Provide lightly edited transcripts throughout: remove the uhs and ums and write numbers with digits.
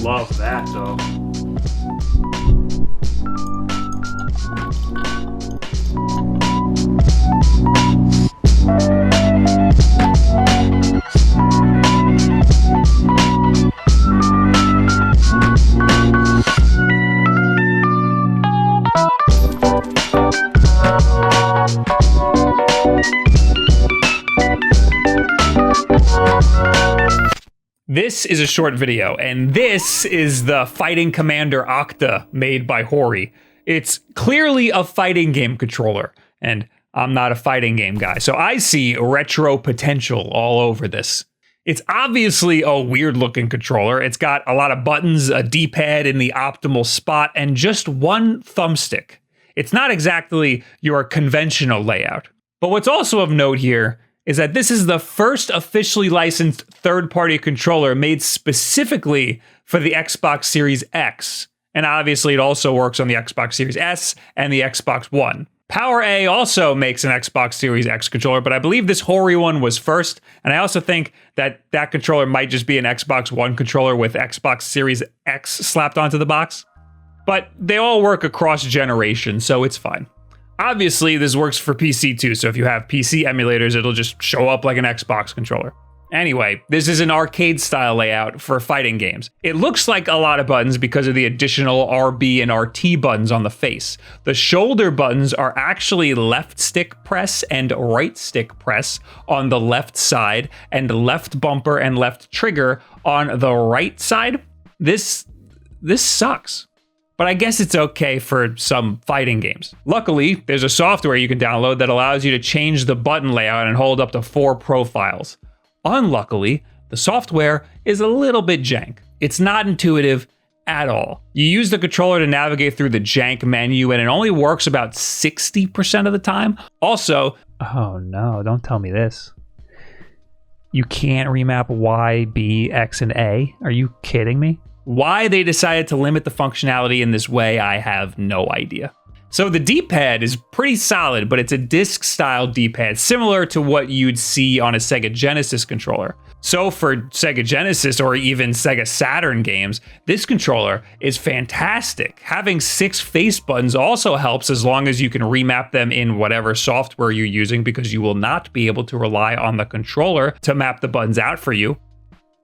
Love that, though. This is a short video, and this is the Fighting Commander Octa made by Hori. It's clearly a fighting game controller, and I'm not a fighting game guy, so I see retro potential all over this. It's obviously a weird-looking controller. It's got a lot of buttons, a D-pad in the optimal spot, and just one thumbstick. It's not exactly your conventional layout. But what's also of note here is that this is the first officially licensed third-party controller made specifically for the Xbox Series X. And obviously it also works on the Xbox Series S and the Xbox One. PowerA also makes an Xbox Series X controller, but I believe this Hori one was first. And I also think that that controller might just be an Xbox One controller with Xbox Series X slapped onto the box. But they all work across generations, so it's fine. Obviously, this works for PC too, so if you have PC emulators, it'll just show up like an Xbox controller. Anyway, this is an arcade-style layout for fighting games. It looks like a lot of buttons because of the additional RB and RT buttons on the face. The shoulder buttons are actually left stick press and right stick press on the left side, and left bumper and left trigger on the right side. This sucks. But I guess it's okay for some fighting games. Luckily, there's a software you can download that allows you to change the button layout and hold up to 4 profiles. Unluckily, the software is a little bit jank. It's not intuitive at all. You use the controller to navigate through the jank menu, and it only works about 60% of the time. Also, oh no, don't tell me this. You can't remap Y, B, X, and A? Are you kidding me? Why they decided to limit the functionality in this way, I have no idea. So the D-pad is pretty solid, but it's a disc-style D-pad, similar to what you'd see on a Sega Genesis controller. So for Sega Genesis or even Sega Saturn games, this controller is fantastic. Having 6 face buttons also helps as long as you can remap them in whatever software you're using, because you will not be able to rely on the controller to map the buttons out for you.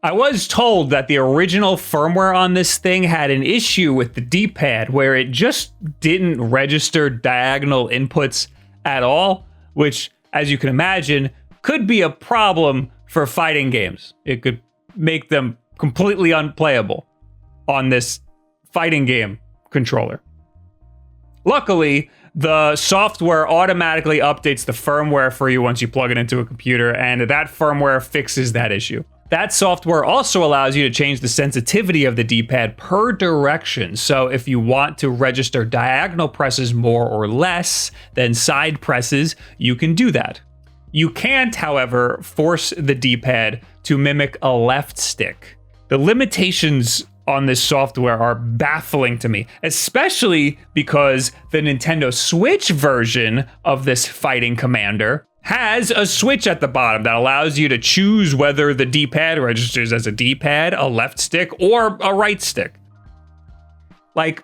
I was told that the original firmware on this thing had an issue with the D-pad where it just didn't register diagonal inputs at all, which, as you can imagine, could be a problem for fighting games. It could make them completely unplayable on this fighting game controller. Luckily, the software automatically updates the firmware for you once you plug it into a computer, and that firmware fixes that issue. That software also allows you to change the sensitivity of the D-pad per direction. So if you want to register diagonal presses more or less than side presses, you can do that. You can't, however, force the D-pad to mimic a left stick. The limitations on this software are baffling to me, especially because the Nintendo Switch version of this Fighting Commander has a switch at the bottom that allows you to choose whether the D-pad registers as a D-pad, a left stick, or a right stick. Like,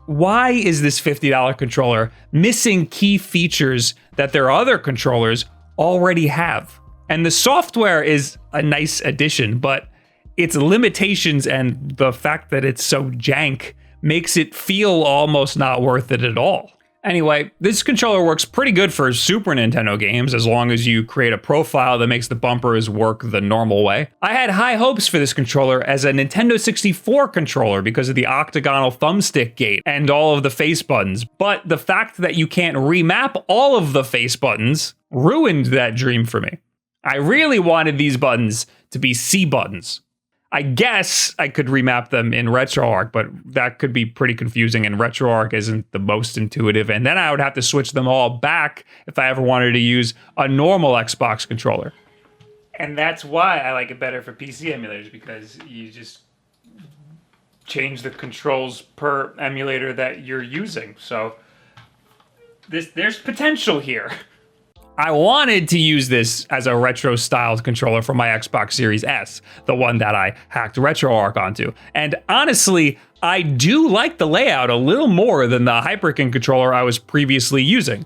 why is this $50 controller missing key features that their other controllers already have? And the software is a nice addition, but its limitations and the fact that it's so jank makes it feel almost not worth it at all. Anyway, this controller works pretty good for Super Nintendo games as long as you create a profile that makes the bumpers work the normal way. I had high hopes for this controller as a Nintendo 64 controller because of the octagonal thumbstick gate and all of the face buttons, but the fact that you can't remap all of the face buttons ruined that dream for me. I really wanted these buttons to be C buttons. I guess I could remap them in RetroArch, but that could be pretty confusing, and RetroArch isn't the most intuitive, and then I would have to switch them all back if I ever wanted to use a normal Xbox controller. And that's why I like it better for PC emulators, because you just change the controls per emulator that you're using. So there's potential here. I wanted to use this as a retro-styled controller for my Xbox Series S, the one that I hacked RetroArch onto. And honestly, I do like the layout a little more than the Hyperkin controller I was previously using.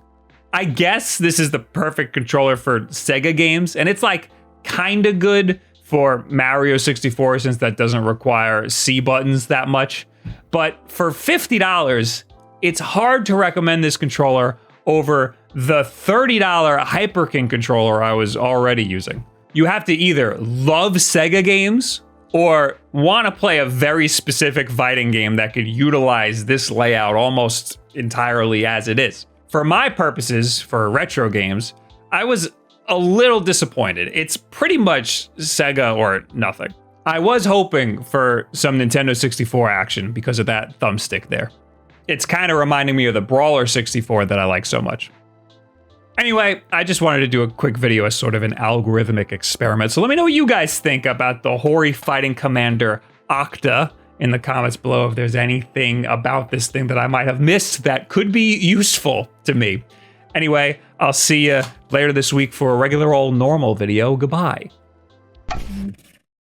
I guess this is the perfect controller for Sega games, and it's like kinda good for Mario 64 since that doesn't require C buttons that much. But for $50, it's hard to recommend this controller over the $30 Hyperkin controller I was already using. You have to either love Sega games or want to play a very specific fighting game that could utilize this layout almost entirely as it is. For my purposes, for retro games, I was a little disappointed. It's pretty much Sega or nothing. I was hoping for some Nintendo 64 action because of that thumbstick there. It's kind of reminding me of the Brawler 64 that I like so much. Anyway, I just wanted to do a quick video as sort of an algorithmic experiment. So let me know what you guys think about the Hori Fighting Commander Octa in the comments below if there's anything about this thing that I might have missed that could be useful to me. Anyway, I'll see you later this week for a regular old normal video. Goodbye.